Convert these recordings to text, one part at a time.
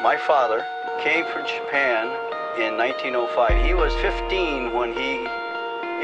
My father came from Japan in 1905. He was 15 when he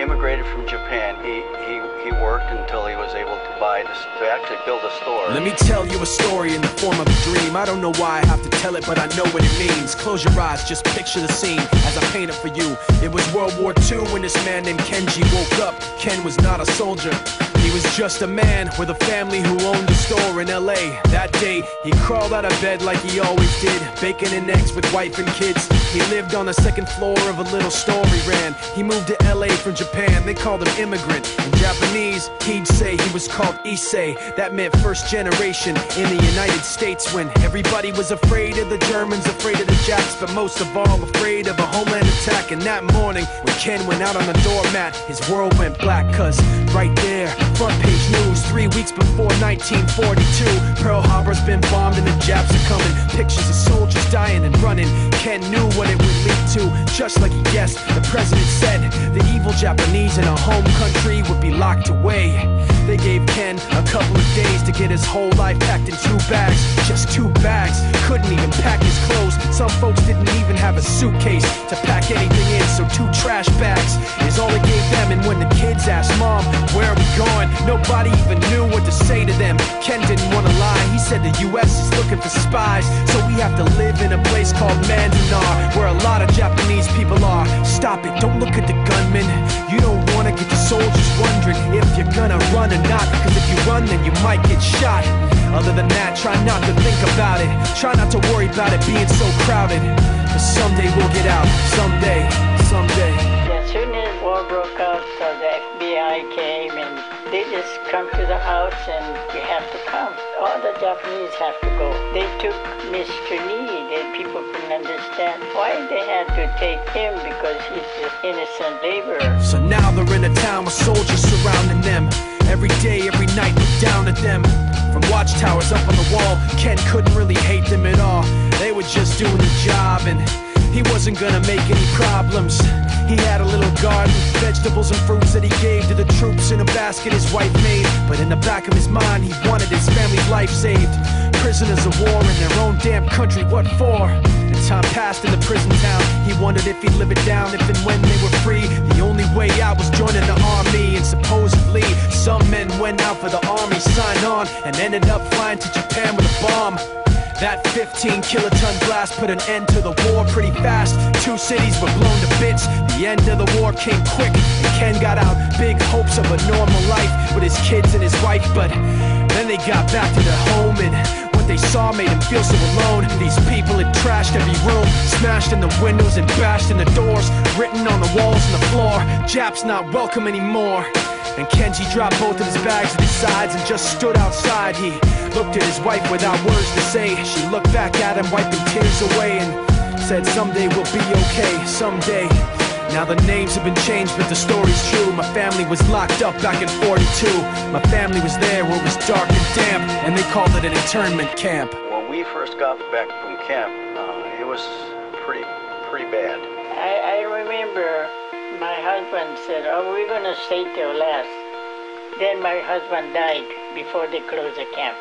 immigrated from Japan. He worked until he was able to to actually build a store. Let me tell you a story in the form of a dream. I don't know why I have to tell it, but I know what it means. Close your eyes, just picture the scene as I paint it for you. It was World War II when this man named Kenji woke up. Ken was not a soldier. He was just a man with a family who owned a store in LA. That day, he crawled out of bed like he always did, bacon and eggs with wife and kids. He lived on the second floor of a little store he ran. He moved to LA from Japan, they called him immigrant. In Japanese, he'd say he was called Issei. That meant first generation in the United States, when everybody was afraid of the Germans, afraid of the Japs, but most of all afraid of a homeland attack. And that morning, when Ken went out on the doormat, his world went black, cause right there, front page news, 3 weeks before 1942, Pearl Harbor's been bombed and the Japs are coming. Pictures of soldiers dying and running. Ken knew what it would lead to, just like he guessed. The president said the evil Japanese in our home country would be locked away. They gave Ken a couple of days to get his whole life packed in 2 bags. Just 2 bags, couldn't even pack his clothes. Some folks didn't even have a suitcase to pack anything in, so 2 trash bags is all it gave them. And when the kids asked Mom, where are we going, nobody even knew what to say to them. Ken didn't want to lie, he said the US is looking for spies, so we have to live in a place called Manzanar, where a lot of Japanese people are. Stop it, don't look at the gunmen. You don't want to get the soldiers wondering if you're gonna run or not, cause if you run then you might get shot. Other than that, try not to think about it. Try not to worry about it being so crowded, but someday we'll get out. Someday, someday. As soon as war broke out, the FBI came and they just come to the house and you have to come. All the Japanese have to go. They took Mr. Need and people couldn't understand why they had to take him, because he's just innocent laborer. So now they're in a town with soldiers surrounding them. Every day, every night, look down at them. From watchtowers up on the wall, Ken couldn't really hate them at all. They were just doing the job and he wasn't gonna make any problems. He had a little garden, vegetables and fruits that he gave to the troops in a basket his wife made. But in the back of his mind, he wanted his family's life saved. Prisoners of war in their own damn country, what for? And time passed in the prison town. He wondered if he'd live it down if and when they were free. The only way out was joining the army, and supposedly some men went out for the army, signed on, and ended up flying to Japan with a bomb. That 15-kiloton blast put an end to the war pretty fast. 2 cities were blown to bits. The end of the war came quick, and Ken got out big hopes of a normal life with his kids and his wife. But then they got back to their home, and what they saw made him feel so alone. These people had trashed every room, smashed in the windows and bashed in the doors, written on the walls and the floor, Japs not welcome anymore. And Kenji dropped both of his bags at his sides and just stood outside. He looked at his wife without words to say. She looked back at him, wiping tears away, and said, someday we'll be okay, someday. Now the names have been changed, but the story's true. My family was locked up back in '42. My family was there where it was dark and damp, and they called it an internment camp. When we first got back from camp, it was pretty bad. I remember my husband said, oh, we're going to stay till last. Then my husband died before they closed the camp.